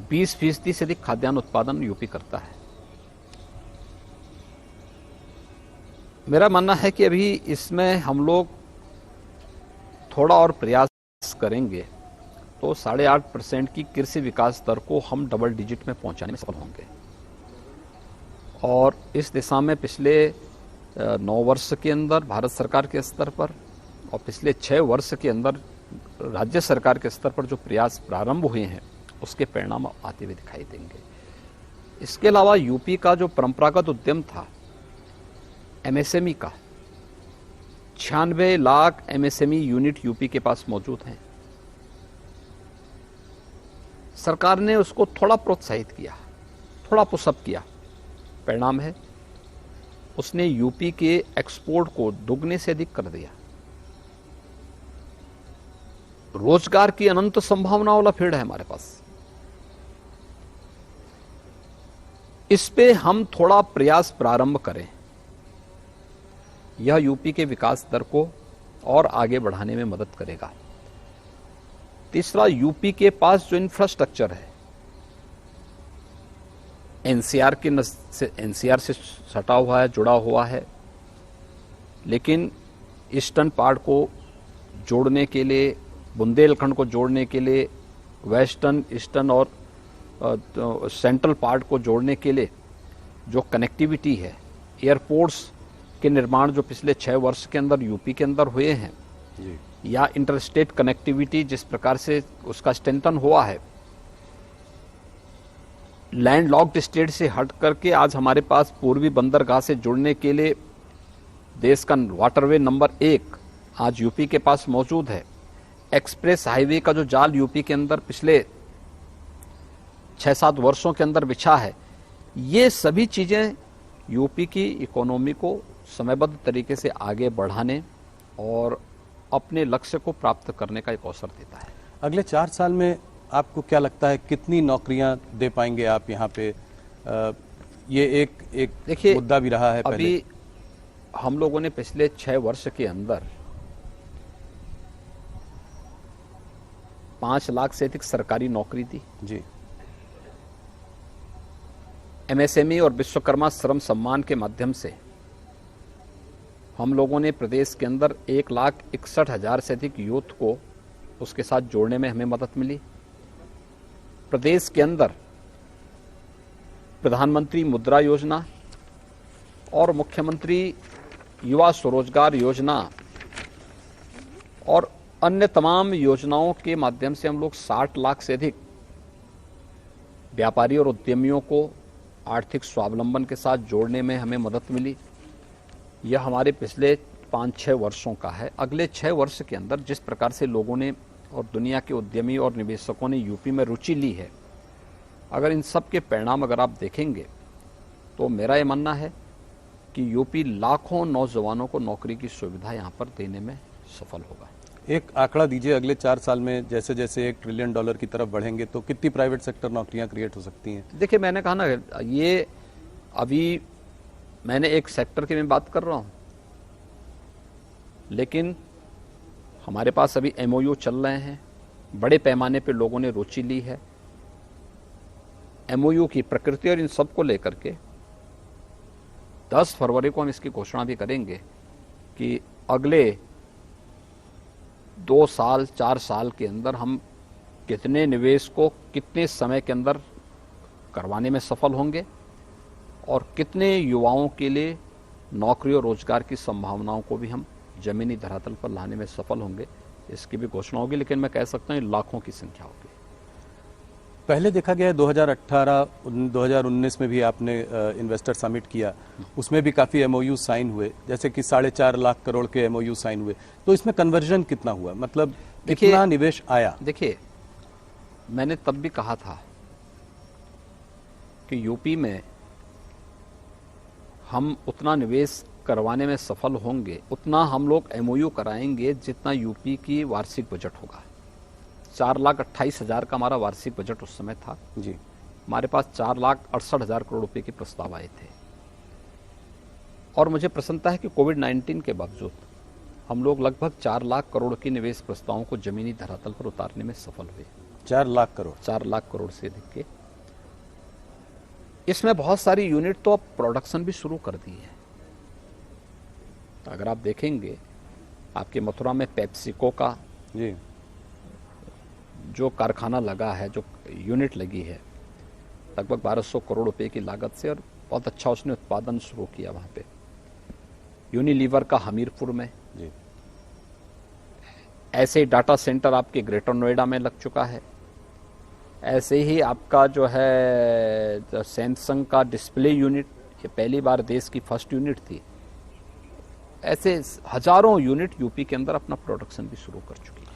20% से अधिक खाद्यान्न उत्पादन यूपी करता है। मेरा मानना है कि अभी इसमें हम लोग थोड़ा और प्रयास करेंगे तो 8.5% की कृषि विकास दर को हम डबल डिजिट में पहुंचाने में सफल होंगे। और इस दिशा में पिछले 9 वर्ष के अंदर भारत सरकार के स्तर पर और पिछले 6 वर्ष के अंदर राज्य सरकार के स्तर पर जो प्रयास प्रारंभ हुए हैं उसके परिणाम आते हुए दिखाई देंगे। इसके अलावा यूपी का जो परंपरागत उद्यम था एमएसएमई का, 96 लाख एमएसएमई यूनिट यूपी के पास मौजूद हैं। सरकार ने उसको थोड़ा प्रोत्साहित किया, थोड़ा पुशअप किया। परिणाम है उसने यूपी के एक्सपोर्ट को दुगने से अधिक कर दिया। रोजगार की अनंत संभावनाओं वाला फील्ड है हमारे पास। इस पे हम थोड़ा प्रयास प्रारंभ करें, यह यूपी के विकास दर को और आगे बढ़ाने में मदद करेगा। तीसरा, यूपी के पास जो इंफ्रास्ट्रक्चर है एनसीआर से सटा हुआ है, जुड़ा हुआ है, लेकिन ईस्टर्न पार्ट को जोड़ने के लिए, बुंदेलखंड को जोड़ने के लिए, वेस्टर्न, ईस्टर्न और सेंट्रल पार्ट को जोड़ने के लिए जो कनेक्टिविटी है, एयरपोर्ट्स के निर्माण जो पिछले 6 वर्ष के अंदर यूपी के अंदर हुए हैं जी, या इंटरस्टेट कनेक्टिविटी जिस प्रकार से उसका स्ट्रेंथन हुआ है, लैंड लॉक्ड स्टेट से हट करके आज हमारे पास पूर्वी बंदरगाह से जुड़ने के लिए देश का वाटरवे नंबर 1 आज यूपी के पास मौजूद है। एक्सप्रेस हाईवे का जो जाल यूपी के अंदर पिछले 6-7 वर्षों के अंदर बिछा है, ये सभी चीजें यूपी की इकोनॉमी को समयबद्ध तरीके से आगे बढ़ाने और अपने लक्ष्य को प्राप्त करने का एक अवसर देता है। अगले 4 साल में आपको क्या लगता है कितनी नौकरियां दे पाएंगे आप यहाँ पे? ये एक देखिए मुद्दा भी रहा है। अभी हम लोगों ने पिछले 6 वर्ष के अंदर 5 लाख से अधिक सरकारी नौकरी दी जी। एमएसएमई और विश्वकर्मा श्रम सम्मान के माध्यम से हम लोगों ने प्रदेश के अंदर 1,61,000 से अधिक यूथ को उसके साथ जोड़ने में हमें मदद मिली। प्रदेश के अंदर प्रधानमंत्री मुद्रा योजना और मुख्यमंत्री युवा स्वरोजगार योजना और अन्य तमाम योजनाओं के माध्यम से हम लोग 60 लाख से अधिक व्यापारी और उद्यमियों को आर्थिक स्वावलंबन के साथ जोड़ने में हमें मदद मिली। यह हमारे पिछले 5-6 वर्षों का है। अगले 6 वर्ष के अंदर जिस प्रकार से लोगों ने और दुनिया के उद्यमी और निवेशकों ने यूपी में रुचि ली है, अगर इन सब के परिणाम अगर आप देखेंगे तो मेरा ये मानना है कि यूपी लाखों नौजवानों को नौकरी की सुविधा यहाँ पर देने में सफल होगा। एक आंकड़ा दीजिए, अगले 4 साल में जैसे जैसे $1 ट्रिलियन की तरफ बढ़ेंगे तो कितनी प्राइवेट सेक्टर नौकरियां क्रिएट हो सकती हैं? देखिए, मैंने कहा ना, ये अभी मैंने एक सेक्टर की मैं बात कर रहा हूं, लेकिन हमारे पास अभी एमओयू चल रहे हैं, बड़े पैमाने पे लोगों ने रुचि ली है। एमओयू की प्रकृति और इन सब को लेकर के 10 फरवरी को हम इसकी घोषणा भी करेंगे कि अगले 2 साल 4 साल के अंदर हम कितने निवेश को कितने समय के अंदर करवाने में सफल होंगे और कितने युवाओं के लिए नौकरी और रोजगार की संभावनाओं को भी हम जमीनी धरातल पर लाने में सफल होंगे, इसकी भी घोषणा होगी। लेकिन मैं कह सकता हूँ लाखों की संख्या होगी। पहले देखा गया है 2018-2019 में भी आपने इन्वेस्टर समिट किया, उसमें भी काफ़ी एमओयू साइन हुए, जैसे कि 4.5 लाख करोड़ के एमओयू साइन हुए। तो इसमें कन्वर्जन कितना हुआ, मतलब कितना निवेश आया? देखिए, मैंने तब भी कहा था कि यूपी में हम उतना निवेश करवाने में सफल होंगे, उतना हम लोग एमओयू कराएंगे जितना यूपी की वार्षिक बजट होगा। 4,28,000 का हमारा वार्षिक बजट उस समय था जी। हमारे पास 4,68,000 करोड़ रुपए के प्रस्ताव आए थे और मुझे प्रसन्नता है कि कोविड-19 के बावजूद हम लोग लगभग 4 लाख करोड़ के निवेश प्रस्तावों को जमीनी धरातल पर उतारने में सफल हुए। 4 लाख करोड़ 4 लाख करोड़ से अधिक के इसमें बहुत सारी यूनिट तो अब प्रोडक्शन भी शुरू कर दी है। अगर आप देखेंगे आपके मथुरा में पेप्सिको का जी जो कारखाना लगा है, जो यूनिट लगी है, लगभग 1200 करोड़ रुपए की लागत से, और बहुत अच्छा उसने उत्पादन शुरू किया वहां पे। यूनिलीवर का हमीरपुर में, जी ऐसे ही डाटा सेंटर आपके ग्रेटर नोएडा में लग चुका है। ऐसे ही आपका जो है सैमसंग का डिस्प्ले यूनिट, ये पहली बार देश की फर्स्ट यूनिट थी। ऐसे हजारों यूनिट यूपी के अंदर अपना प्रोडक्शन भी शुरू कर चुकी है।